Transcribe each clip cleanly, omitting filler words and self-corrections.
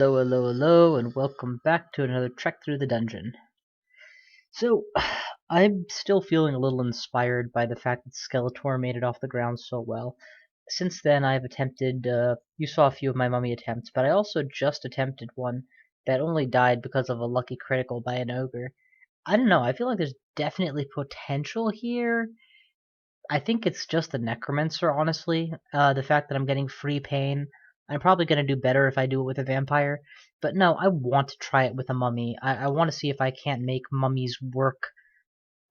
Hello, hello, hello, and welcome back to another trek through the dungeon. So, I'm still feeling a little inspired by the fact that Skeletor made it off the ground so well. Since then, I've attempted, you saw a few of my mummy attempts, but I also just attempted one that only died because of a lucky critical by an ogre. I don't know, I feel like there's definitely potential here. I think it's just the necromancer, honestly. The fact that I'm getting free pain. I'm probably going to do better if I do it with a vampire. But no, I want to try it with a mummy. I want to see if I can't make mummies work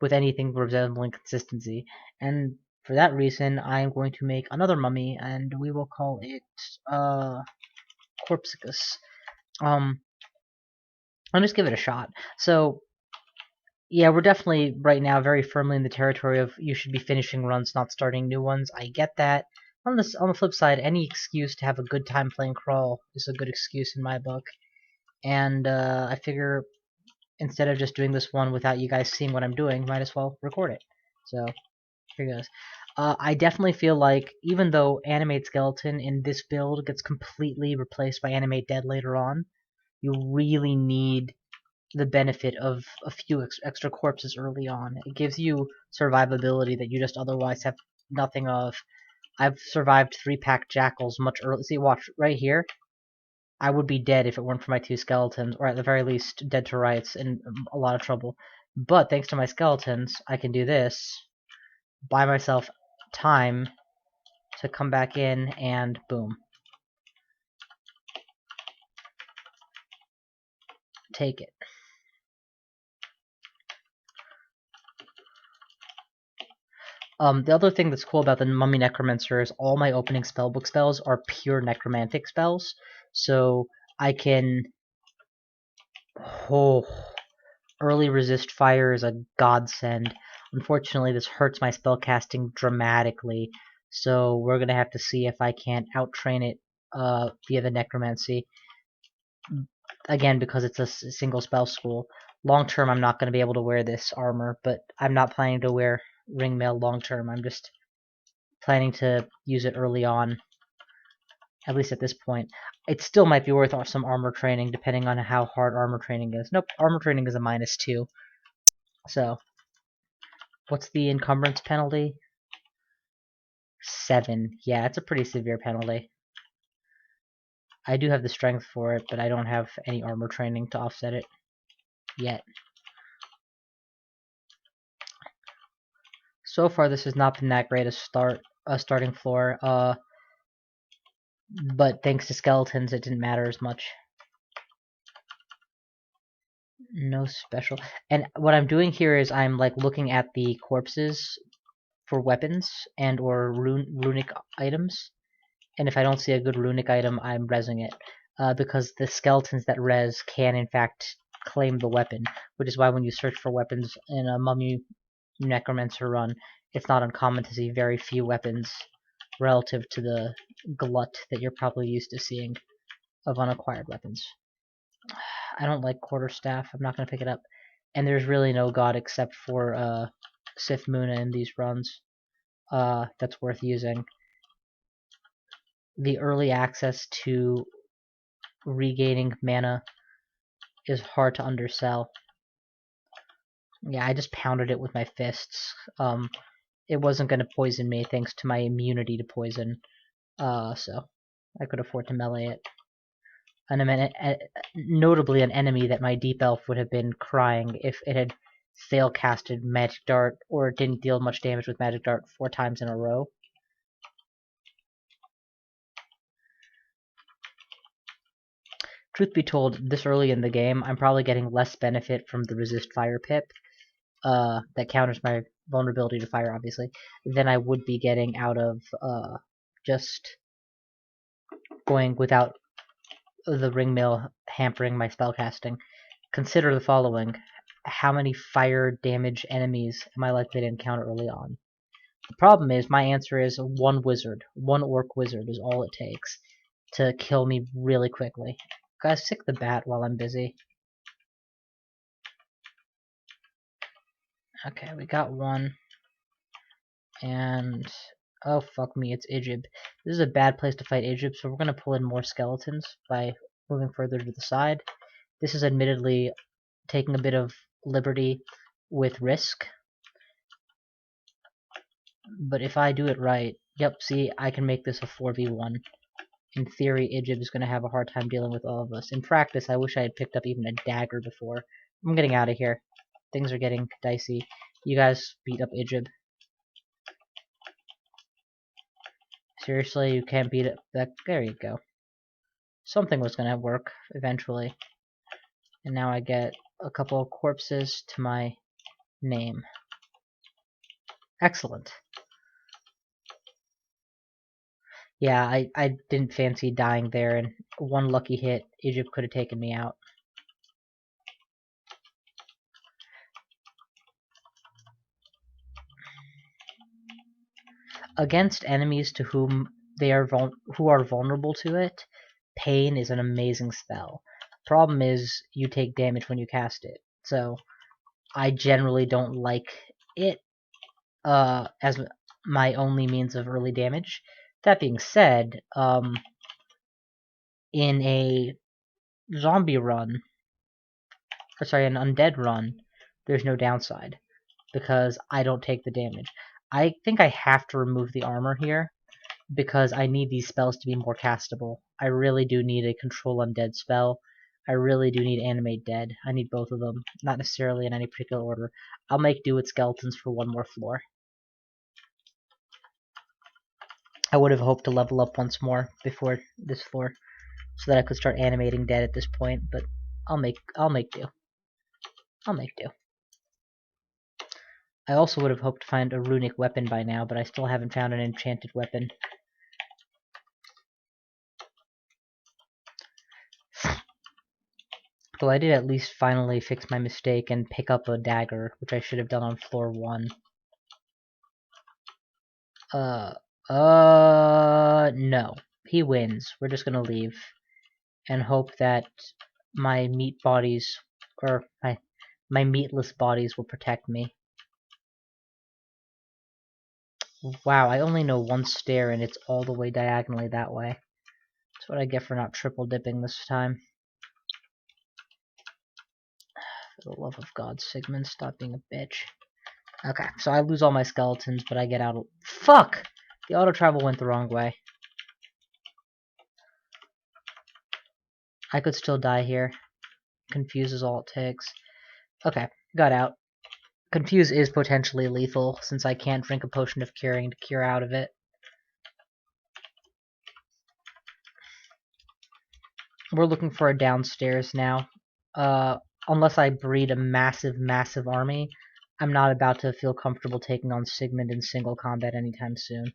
with anything resembling consistency. And for that reason, I am going to make another mummy, and we will call it, Corpsicus. Um, I'll just give it a shot. So, yeah, we're definitely right now very firmly in the territory of you should be finishing runs, not starting new ones. I get that. On the flip side, any excuse to have a good time playing Crawl is a good excuse in my book. And I figure instead of just doing this one without you guys seeing what I'm doing, might as well record it. So here goes. I definitely feel like even though Animate Skeleton in this build gets completely replaced by Animate Dead later on, you really need the benefit of a few extra corpses early on. It gives you survivability that you just otherwise have nothing of. I've survived 3-pack jackals much early. See, watch, right here. I would be dead if it weren't for my 2 skeletons, or at the very least, dead to rights, in a lot of trouble. But thanks to my skeletons, I can do this, buy myself time to come back in, and boom. Take it. The other thing that's cool about the Mummy Necromancer is all my opening spellbook spells are pure necromantic spells, so I can... Oh, early resist fire is a godsend. Unfortunately, this hurts my spellcasting dramatically, so we're gonna have to see if I can't outtrain it via the necromancy. Again, because it's a single spell school. Long term, I'm not going to be able to wear this armor, but I'm not planning to wear ringmail long term. I'm just planning to use it early on, at least at this point. It still might be worth some armor training, depending on how hard armor training is. Nope, armor training is a -2. So, what's the encumbrance penalty? 7. Yeah, it's a pretty severe penalty. I do have the strength for it, but I don't have any armor training to offset it yet. So far, this has not been that great a starting floor. But thanks to skeletons, it didn't matter as much. No special. And what I'm doing here is I'm like looking at the corpses for weapons and or runic items. And if I don't see a good runic item, I'm resing it. Because the skeletons that res can in fact claim the weapon, which is why when you search for weapons in a Mummy Necromancer run, it's not uncommon to see very few weapons relative to the glut that you're probably used to seeing of unacquired weapons. I don't like quarterstaff. I'm not going to pick it up. And there's really no god except for Sith MuNe in these runs that's worth using. The early access to regaining mana is hard to undersell. Yeah, I just pounded it with my fists. It wasn't going to poison me thanks to my immunity to poison. So I could afford to melee it. Notably an enemy that my deep elf would have been crying if it had fail casted magic dart or didn't deal much damage with magic dart 4 times in a row. Truth be told, this early in the game, I'm probably getting less benefit from the resist fire pip that counters my vulnerability to fire, obviously, than I would be getting out of just going without the ringmail hampering my spellcasting. Consider the following. How many fire damage enemies am I likely to encounter early on? The problem is, my answer is one wizard. One orc wizard is all it takes to kill me really quickly. Guys, sick the bat while I'm busy. Okay, we got one. And... oh, fuck me, it's Egypt. This is a bad place to fight Egypt, so we're gonna pull in more skeletons by moving further to the side. This is admittedly taking a bit of liberty with risk, but if I do it right, yep, see, I can make this a 4v1. In theory, Egypt is going to have a hard time dealing with all of us. In practice, I wish I had picked up even a dagger before. I'm getting out of here. Things are getting dicey. You guys beat up Egypt. Seriously, you can't beat it. There you go. Something was going to work eventually. And now I get a couple of corpses to my name. Excellent. Yeah, I didn't fancy dying there, and one lucky hit, Egypt could have taken me out. Against enemies to whom who are vulnerable to it, Pain is an amazing spell. Problem is, you take damage when you cast it, so I generally don't like it as my only means of early damage. That being said, in a zombie run, or sorry, an undead run, there's no downside, because I don't take the damage. I think I have to remove the armor here, because I need these spells to be more castable. I really do need a control undead spell. I really do need animate dead. I need both of them, not necessarily in any particular order. I'll make do with skeletons for one more floor. I would have hoped to level up once more before this floor, so that I could start animating dead at this point, but I'll make do. I'll make do. I also would have hoped to find a runic weapon by now, but I still haven't found an enchanted weapon. Though I did at least finally fix my mistake and pick up a dagger, which I should have done on floor 1. No. He wins. We're just gonna leave. And hope that my meat bodies, or my meatless bodies will protect me. Wow, I only know one stair and it's all the way diagonally that way. That's what I get for not triple dipping this time. For the love of God, Sigmund, stop being a bitch. Okay, so I lose all my skeletons, but I get out. Fuck! The auto travel went the wrong way. I could still die here. Confuse is all it takes. Okay, got out. Confuse is potentially lethal, since I can't drink a potion of curing to cure out of it. We're looking for a downstairs now. Unless I breed a massive, massive army, I'm not about to feel comfortable taking on Sigmund in single combat anytime soon.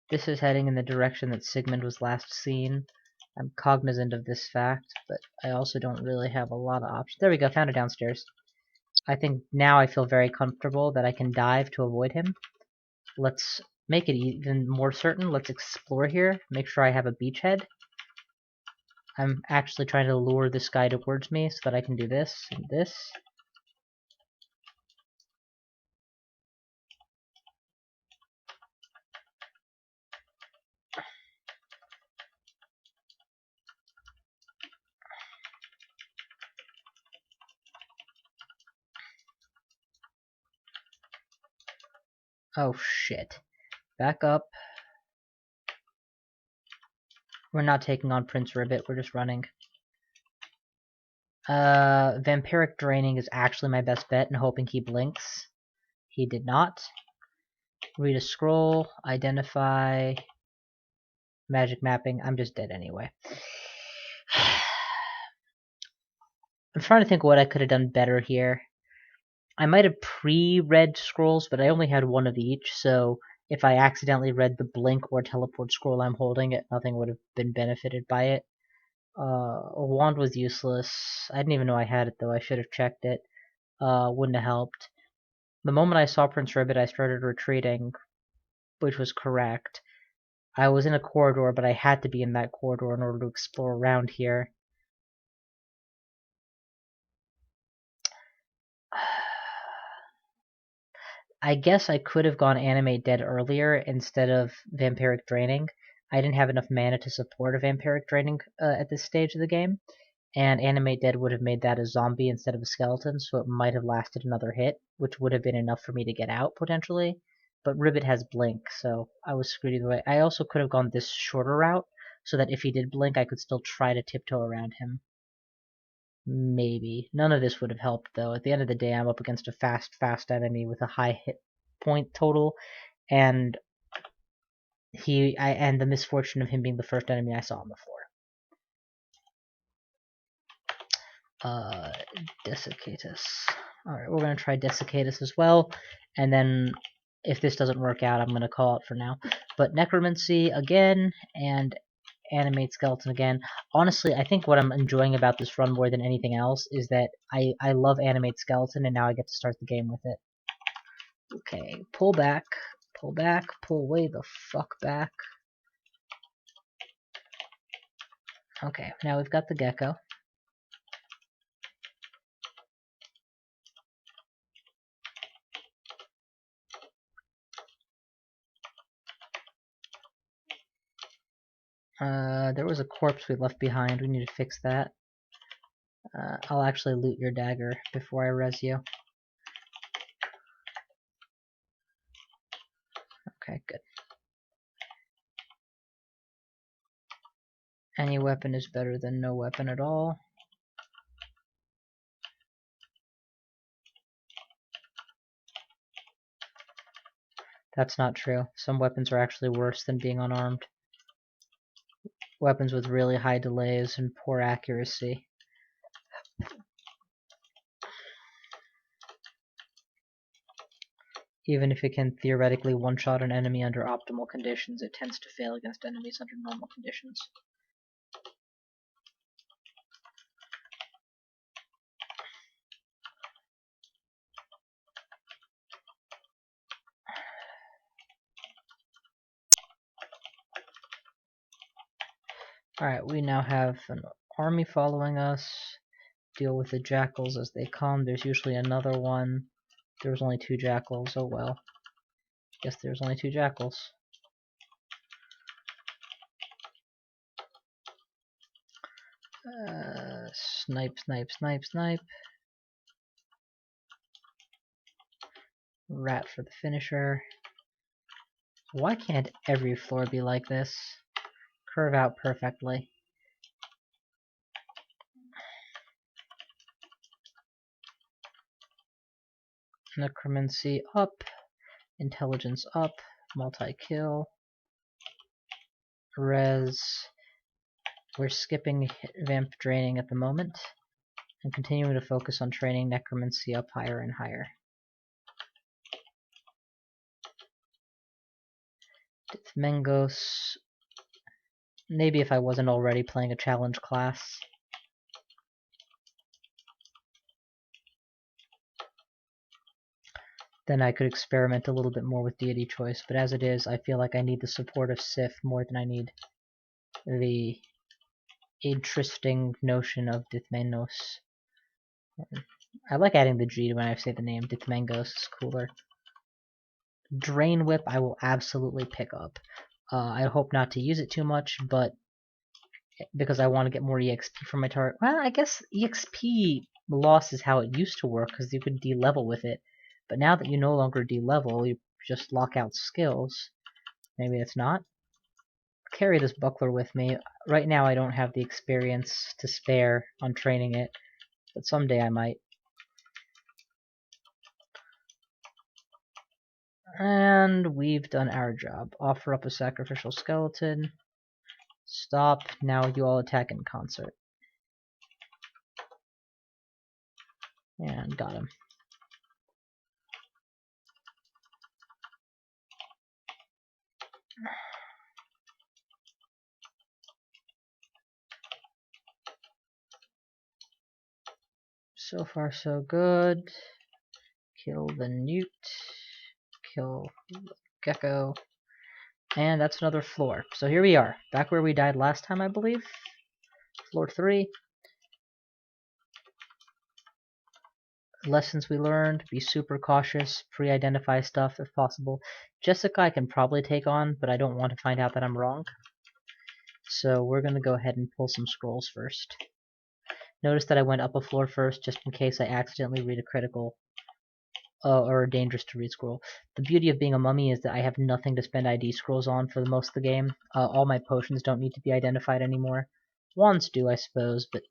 This is heading in the direction that Sigmund was last seen. I'm cognizant of this fact, but I also don't really have a lot of options. There we go, found it downstairs. I think now I feel very comfortable that I can dive to avoid him. Let's make it even more certain. Let's explore here, make sure I have a beachhead. I'm actually trying to lure this guy towards me so that I can do this and this. Oh shit. Back up. We're not taking on Prince Ribbit, we're just running. Vampiric Draining is actually my best bet, and hoping he blinks. He did not. Read a scroll, identify, magic mapping. I'm just dead anyway. I'm trying to think what I could have done better here. I might have pre-read scrolls, but I only had one of each, so if I accidentally read the blink or teleport scroll I'm holding it, nothing would have been benefited by it. A wand was useless. I didn't even know I had it though. I should have checked it. Wouldn't have helped. The moment I saw Prince Ribbit, I started retreating, which was correct. I was in a corridor, but I had to be in that corridor in order to explore around here. I guess I could have gone Animate Dead earlier instead of Vampiric Draining. I didn't have enough mana to support a Vampiric Draining at this stage of the game, and Animate Dead would have made that a zombie instead of a skeleton, so it might have lasted another hit, which would have been enough for me to get out, potentially. But Ribbit has Blink, so I was screwed either way. I also could have gone this shorter route, so that if he did Blink, I could still try to tiptoe around him. Maybe. None of this would have helped, though. At the end of the day, I'm up against a fast enemy with a high hit point total, and and the misfortune of him being the first enemy I saw on the floor. Desiccatus. Alright, we're going to try Desiccatus as well, and then if this doesn't work out, I'm going to call it for now. But Necromancy again, and Animate Skeleton again. Honestly, I think what I'm enjoying about this run more than anything else is that I love Animate Skeleton, and now I get to start the game with it. Okay, pull back, pull way the fuck back. Okay, now we've got the gecko. There was a corpse we left behind. We need to fix that. I'll actually loot your dagger before I res you. Okay, good. Any weapon is better than no weapon at all. That's not true. Some weapons are actually worse than being unarmed. Weapons with really high delays and poor accuracy. Even if it can theoretically one-shot an enemy under optimal conditions, it tends to fail against enemies under normal conditions. Alright, we now have an army following us. Deal with the jackals as they come. There's usually another one. There's only 2 jackals. Oh well. Guess there's only 2 jackals. Snipe, snipe, snipe, snipe. Rat for the finisher. Why can't every floor be like this? Curve out perfectly. Necromancy up. Intelligence up. Multi-kill. Res. We're skipping Vamp Draining at the moment, and continuing to focus on training Necromancy up higher and higher. Mengos. Maybe if I wasn't already playing a challenge class. Then I could experiment a little bit more with deity choice, but as it is, I feel like I need the support of Sif more than I need the interesting notion of Dithmenos. I like adding the G when I say the name. Dithmengos is cooler. Drain Whip I will absolutely pick up. I hope not to use it too much, but because I want to get more EXP from my target. Well, I guess EXP loss is how it used to work, because you could de-level with it. But now that you no longer de-level, you just lock out skills. Maybe it's not. Carry this buckler with me. Right now I don't have the experience to spare on training it, but someday I might. And we've done our job. Offer up a sacrificial skeleton. Stop. Now you all attack in concert. And got him. So far so good. Kill the newt. Kill the gecko. And that's another floor. So here we are. Back where we died last time, I believe. Floor 3. Lessons we learned. Be super cautious. Pre-identify stuff if possible. Jessica I can probably take on, but I don't want to find out that I'm wrong. So we're going to go ahead and pull some scrolls first. Notice that I went up a floor first just in case I accidentally read a critical or a dangerous to read scroll. The beauty of being a mummy is that I have nothing to spend ID scrolls on for the most of the game. All my potions don't need to be identified anymore. Wands do, I suppose, but...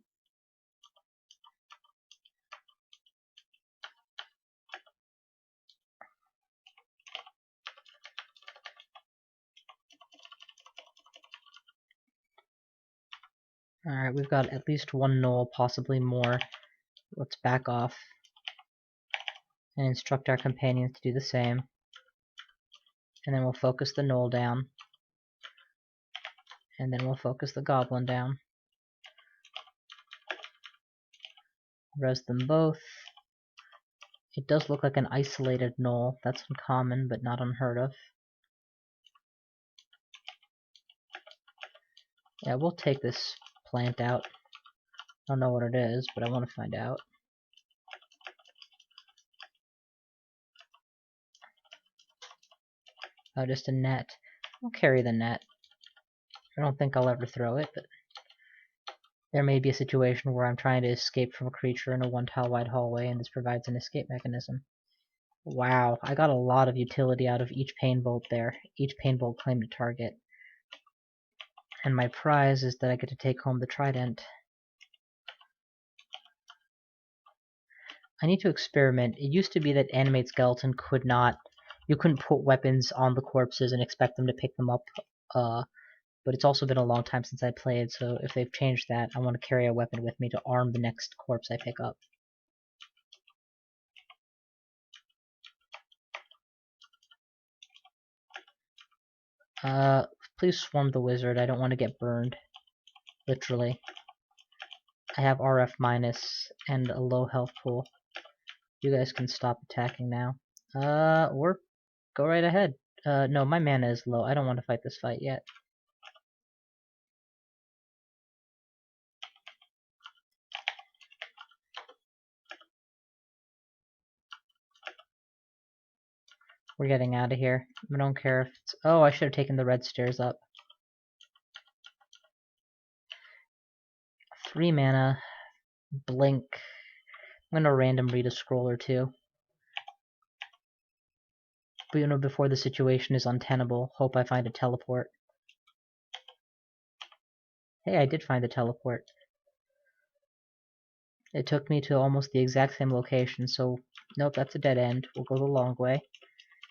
Alright, we've got at least one knoll, possibly more. Let's back off and instruct our companions to do the same. And then we'll focus the knoll down. And then we'll focus the goblin down. Res them both. It does look like an isolated knoll. That's uncommon, but not unheard of. Yeah, we'll take this plant out. I don't know what it is, but I want to find out. Oh, just a net. I'll carry the net. I don't think I'll ever throw it, but there may be a situation where I'm trying to escape from a creature in a one-tile wide hallway, and this provides an escape mechanism. Wow, I got a lot of utility out of each pain bolt there. Each pain bolt claimed a target. And my prize is that I get to take home the trident. I need to experiment. It used to be that Animate Skeleton could not... You couldn't put weapons on the corpses and expect them to pick them up. But it's also been a long time since I played, so if they've changed that, I want to carry a weapon with me to arm the next corpse I pick up. Please swarm the wizard. I don't want to get burned. Literally. I have RF minus and a low health pool. You guys can stop attacking now. Or go right ahead. No, my mana is low. I don't want to fight this fight yet. We're getting out of here. I don't care if it's... Oh, I should have taken the red stairs up. 3 mana. Blink. I'm gonna random read a scroll or two. But you know, before the situation is untenable, hope I find a teleport. Hey, I did find the teleport. It took me to almost the exact same location, so nope, that's a dead end. We'll go the long way.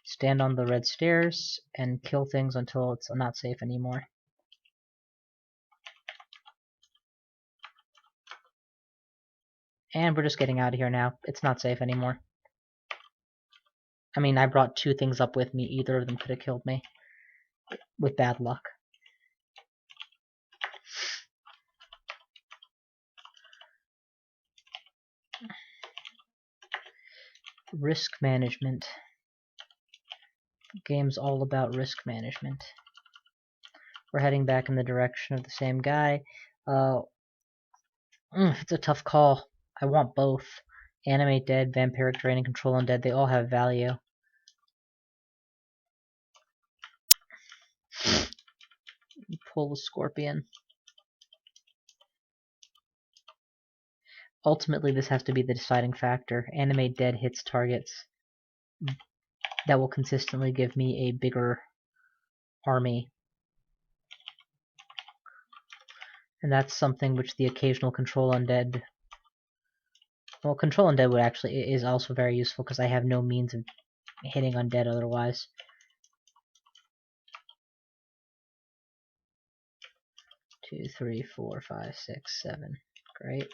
Stand on the red stairs and kill things until it's not safe anymore. And we're just getting out of here now. It's not safe anymore. I mean, I brought 2 things up with me. Either of them could have killed me. With bad luck. Risk management. The game's all about risk management. We're heading back in the direction of the same guy. It's a tough call. I want both. Animate Dead, Vampiric Drain, and Control Undead, they all have value. Pull the Scorpion. Ultimately, this has to be the deciding factor. Animate Dead hits targets that will consistently give me a bigger army. And that's something which the occasional Control Undead... Well, Control Undead would actually is also very useful because I have no means of hitting Undead otherwise. 2, 3, 4, 5, 6, 7. Great.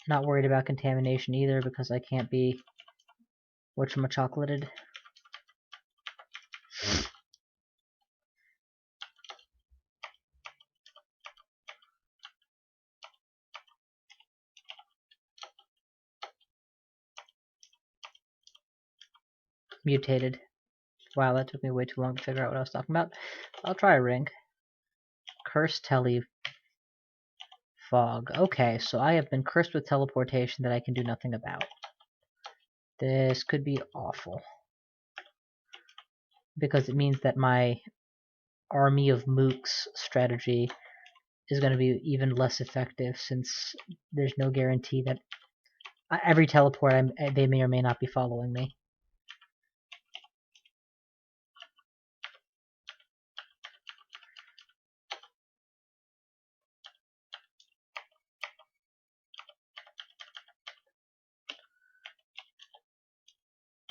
Not worried about contamination either because I can't be whatchamachocolated. mutated. Wow, that took me way too long to figure out what I was talking about. I'll try a ring. Curse tele fog. Okay, so I have been cursed with teleportation that I can do nothing about. This could be awful. Because it means that my army of mooks strategy is going to be even less effective, since there's no guarantee that every teleport they may or may not be following me.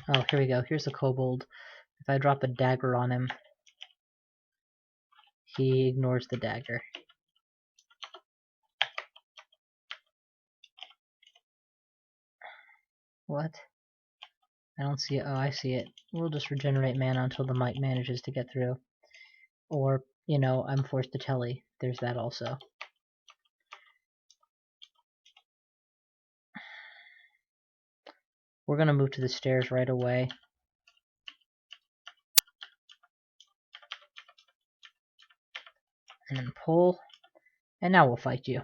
Oh, here we go. Here's the kobold. If I drop a dagger on him, he ignores the dagger. What? I don't see it. Oh, I see it. We'll just regenerate mana until the mite manages to get through. Or, you know, I'm forced to telly. There's that also. We're gonna move to the stairs right away. And then pull. And now we'll fight you.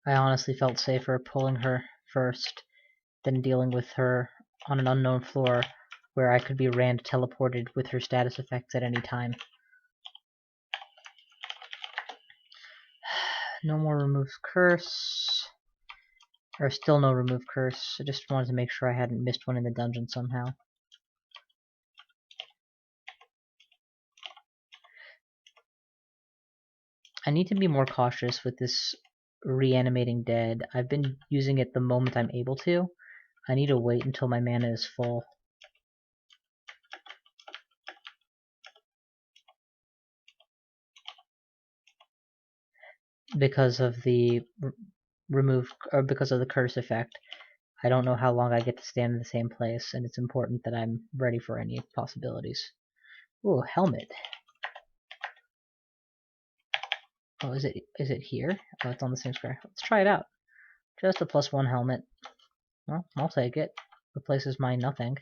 I honestly felt safer pulling her first than dealing with her on an unknown floor where I could be rand teleported with her status effects at any time. No more remove curse. Or still no remove curse. I just wanted to make sure I hadn't missed one in the dungeon somehow. I need to be more cautious with this reanimating dead. I've been using it the moment I'm able to. I need to wait until my mana is full. Because of the because of the curse effect. I don't know how long I get to stand in the same place, and it's important that I'm ready for any possibilities. Ooh, helmet. Oh, is it here? Oh, it's on the same square. Let's try it out. Just a +1 helmet. Well, I'll take it. Replaces my nothing.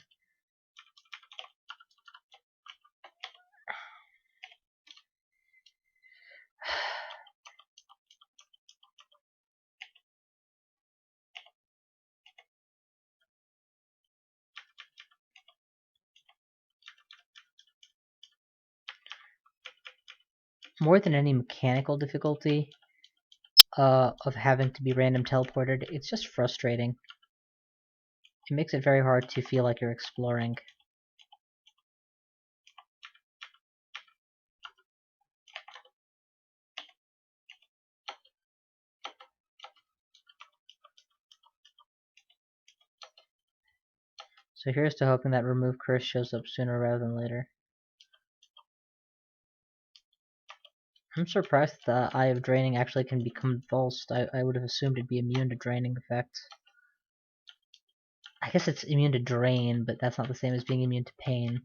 More than any mechanical difficulty of having to be random teleported, it's just frustrating. It makes it very hard to feel like you're exploring. So here's to hoping that remove curse shows up sooner rather than later. I'm surprised that the Eye of Draining actually can be convulsed. I would have assumed it'd be immune to draining effects. I guess it's immune to drain, but that's not the same as being immune to pain.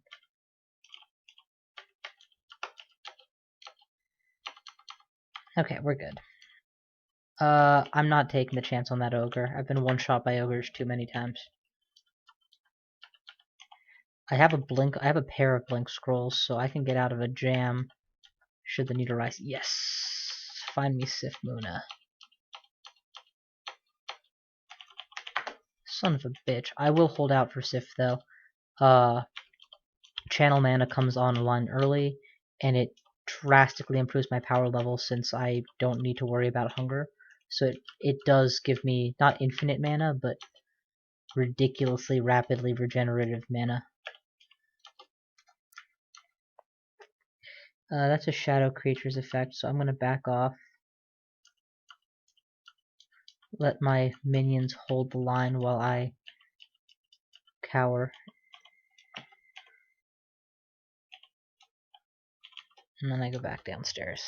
Okay, we're good. I'm not taking the chance on that ogre. I've been one-shot by ogres too many times. I have a pair of blink scrolls, so I can get out of a jam should the need arise. Yes! Find me Sif MuNe. Son of a bitch. I will hold out for Sif, though. Channel mana comes online early, and it drastically improves my power level since I don't need to worry about hunger. So it does give me, not infinite mana, but ridiculously rapidly regenerative mana. That's a shadow creature's effect, so I'm going to back off. Let my minions hold the line while I cower. And then I go back downstairs.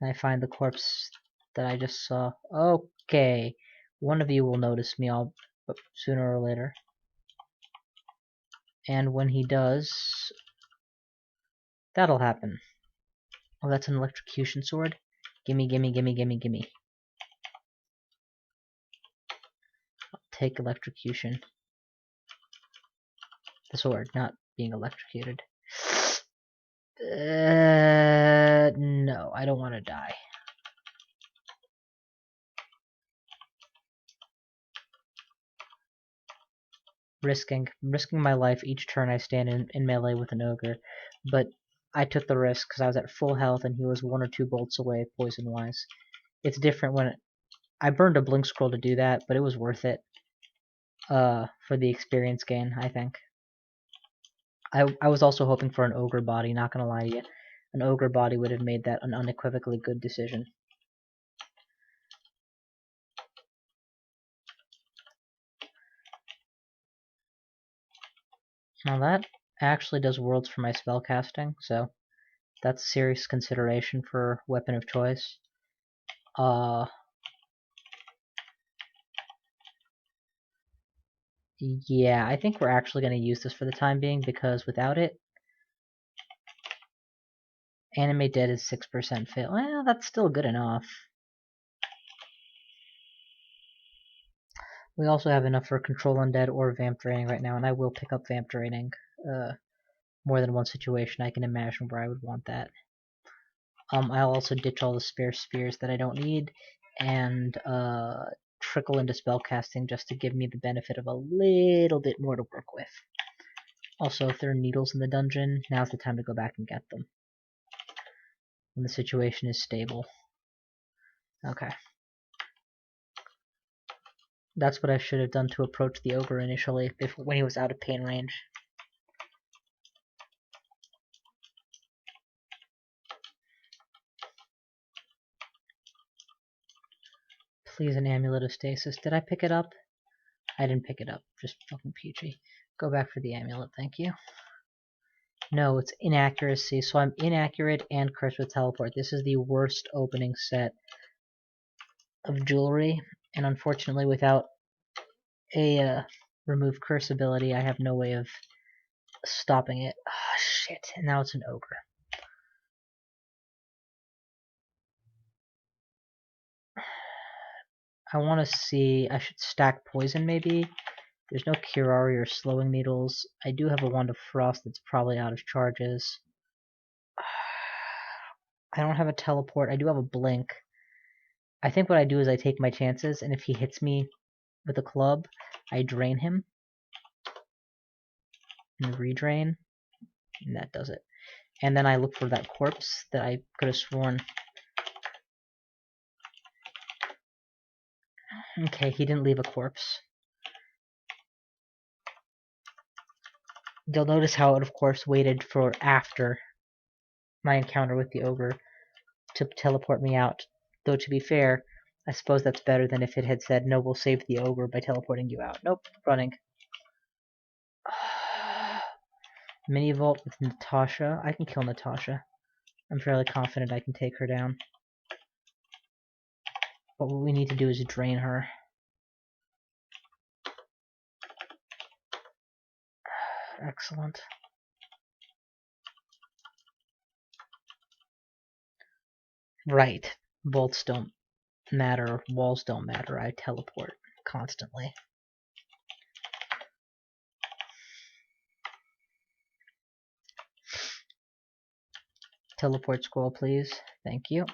And I find the corpse that I just saw. Okay, one of you will notice me all sooner or later. And when he does, that'll happen. Oh, that's an electrocution sword? Gimme, gimme, gimme, gimme, gimme. take electrocution. The sword, not being electrocuted. No, I don't want to die. Risking my life each turn I stand in melee with an ogre, but I took the risk because I was at full health and he was 1 or 2 bolts away poison-wise. It's different when I burned a blink scroll to do that, but it was worth it for the experience gain, I think. I was also hoping for an ogre body, not gonna lie to you. An ogre body would have made that an unequivocally good decision. Now that actually does worlds for my spellcasting, so that's a serious consideration for weapon of choice. Yeah, I think we're actually going to use this for the time being, because without it, animate dead is 6% fail. Well, that's still good enough. We also have enough for control undead or vamp draining right now, and I will pick up vamp draining. More than one situation I can imagine where I would want that. I'll also ditch all the spare spears that I don't need, and trickle into spellcasting just to give me the benefit of a little bit more to work with. Also, if there are needles in the dungeon, now's the time to go back and get them. When the situation is stable. Okay. That's what I should have done to approach the ogre initially, when he was out of pain range. Please, an amulet of stasis. Did I pick it up? I didn't pick it up. Just fucking peachy. Go back for the amulet, thank you. No, it's inaccuracy, so I'm inaccurate and cursed with teleport. This is the worst opening set of jewelry, and unfortunately without a remove curse ability, I have no way of stopping it. Ah, shit, and now it's an ogre. I want to see, I should stack poison maybe. There's no curare or slowing needles. I do have a wand of frost that's probably out of charges. I don't have a teleport. I do have a blink. I think what I do is I take my chances, and if he hits me with a club, I drain him. And redrain. And that does it. And then I look for that corpse that I could have sworn. Okay, he didn't leave a corpse. You'll notice how it, of course, waited for after my encounter with the ogre to teleport me out. Though, to be fair, I suppose that's better than if it had said, no, we'll save the ogre by teleporting you out. Nope, running. Mini vault with Natasha. I can kill Natasha. I'm fairly confident I can take her down. But what we need to do is drain her. Excellent. Right. Bolts don't matter. Walls don't matter. I teleport constantly. Teleport scroll, please. Thank you.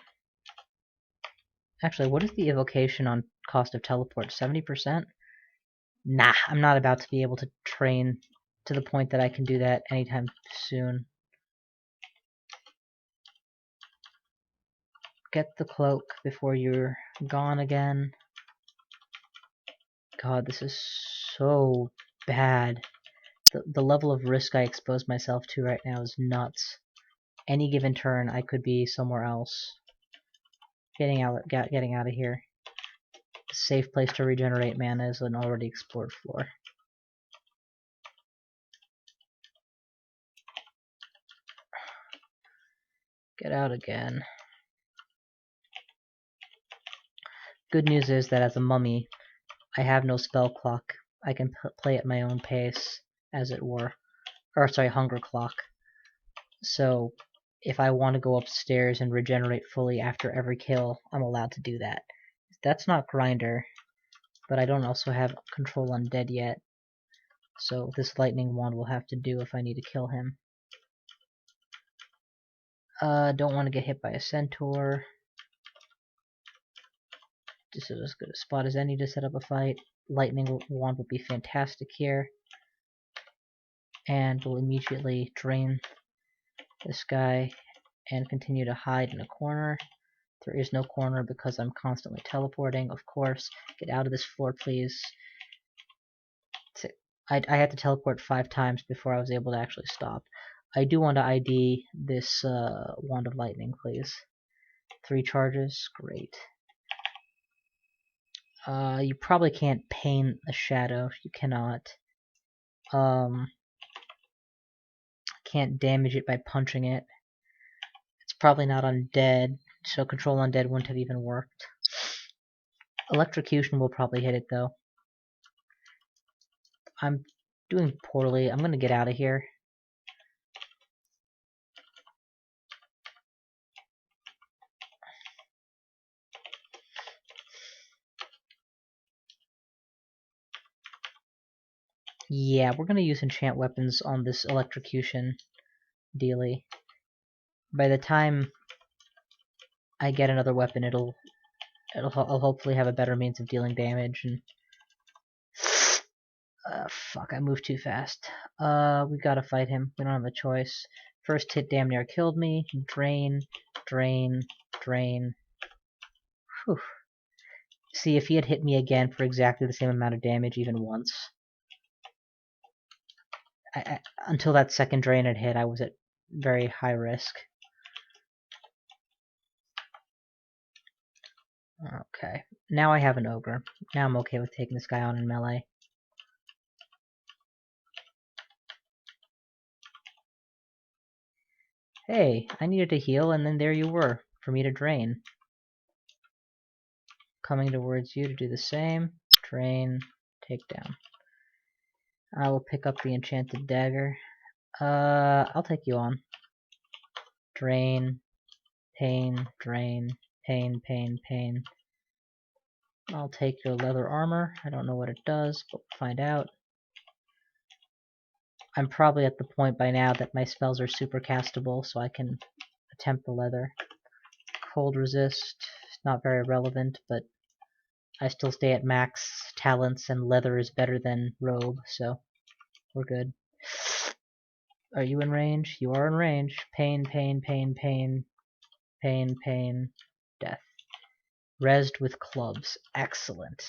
Actually, what is the evocation on cost of teleport? 70%? Nah, I'm not about to be able to train to the point that I can do that anytime soon. Get the cloak before you're gone again. God, this is so bad. The level of risk I expose myself to right now is nuts. Any given turn, I could be somewhere else. Getting out of here. A safe place to regenerate mana is an already explored floor. Get out again. Good news is that as a mummy, I have no spell clock. I can play at my own pace, as it were. Or, sorry, hunger clock. So, if I want to go upstairs and regenerate fully after every kill, I'm allowed to do that. That's not grinder. but I don't also have control undead yet. So this lightning wand will have to do if I need to kill him. Don't want to get hit by a centaur. This is as good a spot as any to set up a fight. Lightning wand will be fantastic here. And we'll immediately drain this guy and continue to hide in a corner. There is no corner because I'm constantly teleporting, of course. Get out of this floor, please. I had to teleport 5 times before I was able to actually stop. I do want to ID this Wand of Lightning, please. 3 charges, great. You probably can't paint a shadow. You cannot. Can't damage it by punching it. It's probably not undead, so control undead wouldn't have even worked. Electrocution will probably hit it, though. I'm doing poorly. I'm gonna get out of here. Yeah, we're gonna use enchant weapons on this electrocution dealy. By the time I get another weapon, I'll hopefully have a better means of dealing damage. And fuck, I moved too fast. We gotta fight him. We don't have a choice. First hit damn near killed me. Drain, drain, drain. Whew. See, if he had hit me again for exactly the same amount of damage even once, until that second drain had hit, I was at very high risk. Okay, now I have an ogre. Now I'm okay with taking this guy on in melee. Hey, I needed to heal, and then there you were, for me to drain. Coming towards you to do the same. Drain, take down. I will pick up the enchanted dagger. I'll take you on. Drain, pain, drain, pain, pain, pain. I'll take your leather armor. I don't know what it does, but we'll find out. I'm probably at the point by now that my spells are super castable, so I can attempt the leather. Cold resist, not very relevant, but I still stay at max talents, and leather is better than robe, so we're good. Are you in range? You are in range. Pain, pain, pain, pain, pain, pain, death. Rezzed with clubs. Excellent.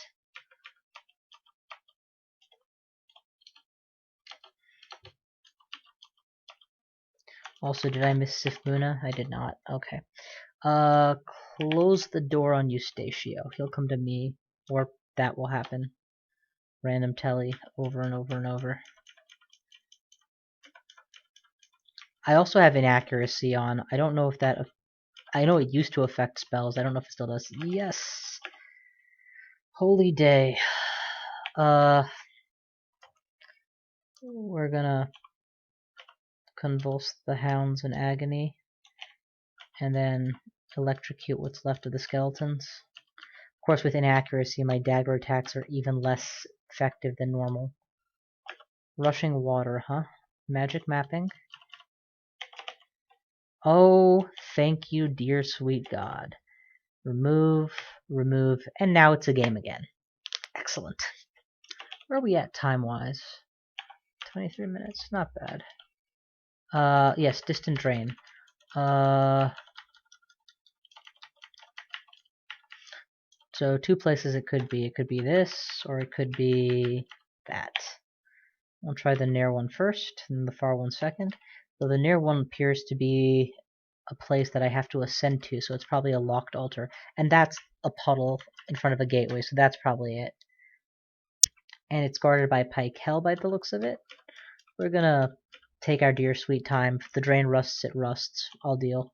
Also, did I miss Sif MuNe? I did not. Okay. Close the door on Eustatio. He'll come to me, or that will happen. Random telly, over and over and over. I also have inaccuracy on. I don't know if that... I know it used to affect spells. I don't know if it still does. Yes! Holy day. We're gonna convulse the hounds in agony, and then electrocute what's left of the skeletons. Of course, with inaccuracy, my dagger attacks are even less effective than normal. Rushing water, huh? Magic mapping? Oh, thank you, dear sweet God. Remove, remove, and now it's a game again. Excellent. Where are we at time-wise? 23 minutes, not bad. Yes, distant drain. So 2 places it could be. It could be this, or it could be that. I'll try the near one first, and the far one second. So the near one appears to be a place that I have to ascend to, so it's probably a locked altar. And that's a puddle in front of a gateway, so that's probably it. And it's guarded by Pike Hell by the looks of it. We're gonna take our dear sweet time. If the drain rusts, it rusts. I'll deal.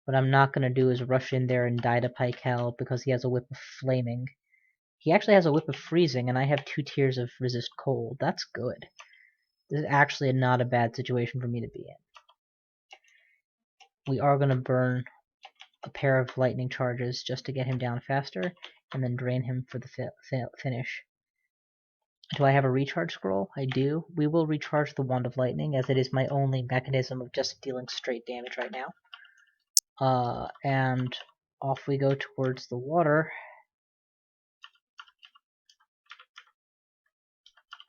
What I'm not gonna do is rush in there and die to Pike Hell because he has a whip of flaming. He actually has a whip of freezing, and I have 2 tiers of resist cold. That's good. This is actually not a bad situation for me to be in. We are going to burn a pair of lightning charges just to get him down faster, and then drain him for the finish. Do I have a recharge scroll? I do. We will recharge the Wand of Lightning, as it is my only mechanism of just dealing straight damage right now. And off we go towards the water.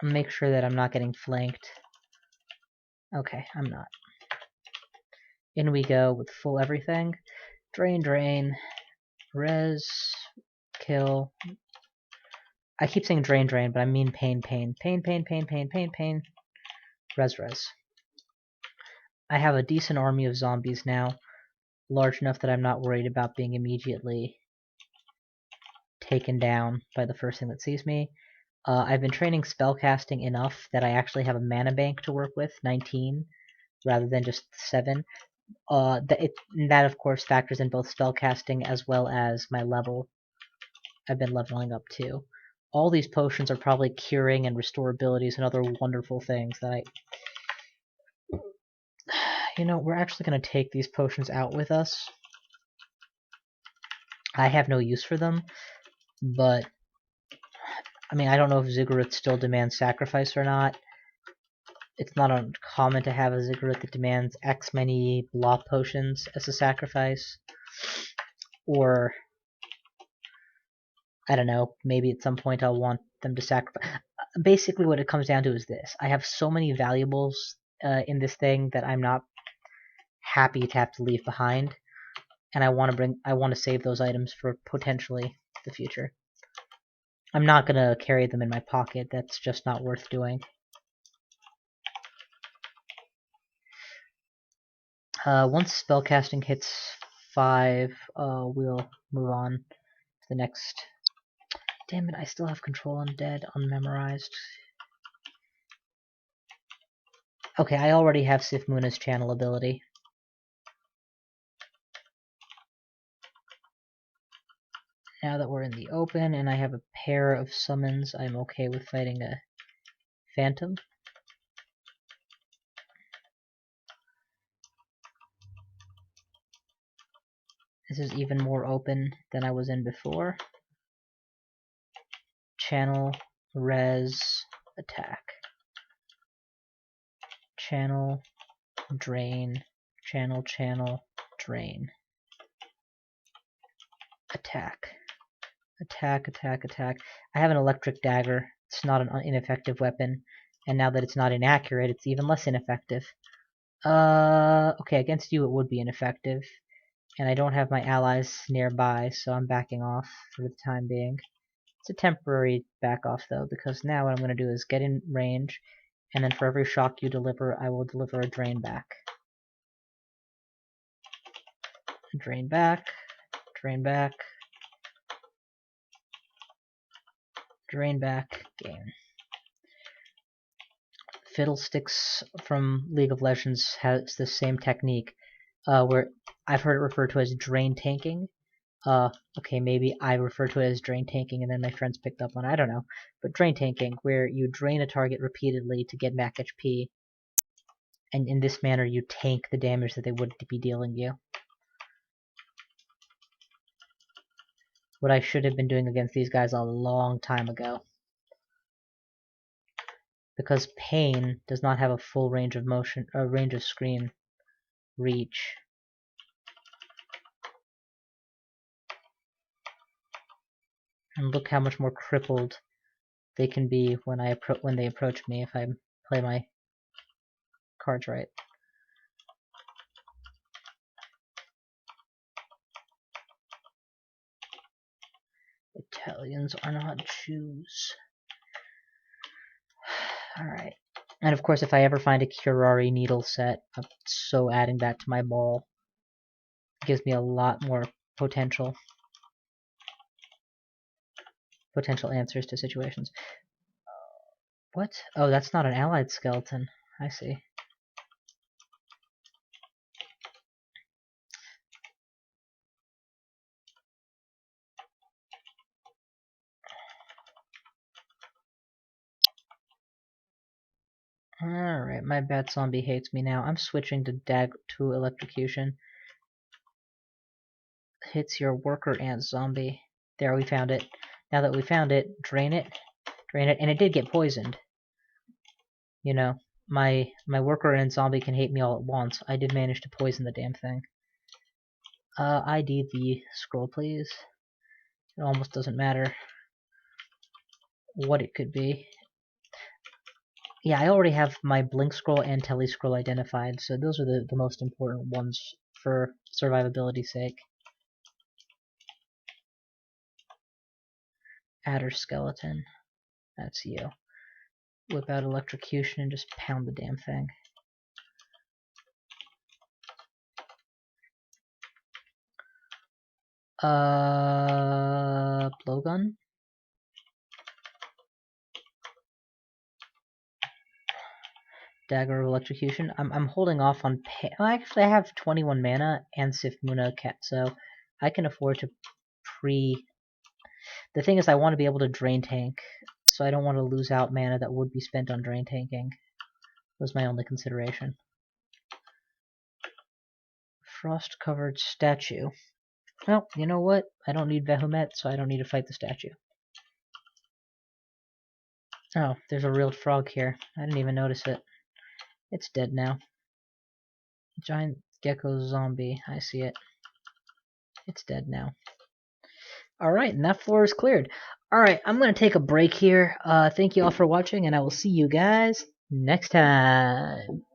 Make sure that I'm not getting flanked. Okay, I'm not. In we go with full everything. Drain, drain, res, kill. I keep saying drain, drain, but I mean pain, pain. Pain, pain, pain, pain, pain, pain. Res, res. I have a decent army of zombies now. Large enough that I'm not worried about being immediately taken down by the first thing that sees me. I've been training spellcasting enough that I actually have a mana bank to work with, 19, rather than just 7. That of course factors in both spellcasting as well as my level. I've been leveling up too. All these potions are probably curing and restore abilities and other wonderful things that You know, we're actually going to take these potions out with us. I have no use for them, but I mean, I don't know if Ziggurat still demands sacrifice or not. It's not uncommon to have a Ziggurat that demands X many block potions as a sacrifice. Or, I don't know, maybe at some point I'll want them to sacrifice. Basically what it comes down to is this. I have so many valuables in this thing that I'm not happy to have to leave behind. And I want to save those items for potentially the future. I'm not going to carry them in my pocket. That's just not worth doing. Once spellcasting hits 5, we'll move on to the next. Damn it, I still have Control Undead unmemorized. Okay, I already have Sif Muna's channel ability. Now that we're in the open and I have a pair of summons, I'm okay with fighting a Phantom. This is even more open than I was in before. Channel, res, attack. Channel, drain, channel, drain. Attack. Attack, attack, attack. I have an electric dagger. It's not an ineffective weapon. And now that it's not inaccurate, it's even less ineffective. Okay, against you it would be ineffective. And I don't have my allies nearby, so I'm backing off for the time being. It's a temporary back off though, because now what I'm going to do is get in range, and then for every shock you deliver, I will deliver a drain back. Drain back, drain back, drain back, gain. Fiddlesticks from League of Legends has the same technique, where I've heard it referred to as drain tanking. Okay, maybe I refer to it as drain tanking and then my friends picked up on it, I don't know. But drain tanking, where you drain a target repeatedly to get back HP, and in this manner you tank the damage that they would be dealing you. What I should have been doing against these guys a long time ago. Because Pain does not have a full range of motion, range of screen reach. And look how much more crippled they can be when they approach me if I play my cards right. Italians are not Jews. Alright. And of course, if I ever find a Curari needle set, I'm so adding that to my ball. It gives me a lot more potential answers to situations. What? Oh, that's not an allied skeleton. I see. Alright, my bat zombie hates me now. I'm switching to electrocution. hits your worker ant zombie. There, we found it. Now that we found it, drain it, and it did get poisoned. You know, my worker ant zombie can hate me all at once. I did manage to poison the damn thing. ID the scroll, please. It almost doesn't matter what it could be. Yeah, I already have my blink scroll and tele scroll identified, so those are the most important ones for survivability's sake. Adder skeleton. That's you. Whip out electrocution and just pound the damn thing. Blowgun? Dagger of electrocution. I'm holding off on well, actually I have 21 mana and Sif Muna Cat, so I can afford to The thing is I want to be able to drain tank, so I don't want to lose out mana that would be spent on drain tanking. Was my only consideration. Frost-covered statue. Well, you know what? I don't need Vehumet, so I don't need to fight the statue. Oh, there's a real frog here. I didn't even notice it. It's dead now. Giant gecko zombie. I see it. It's dead now. Alright, and that floor is cleared. Alright, I'm going to take a break here. Thank you all for watching, and I will see you guys next time.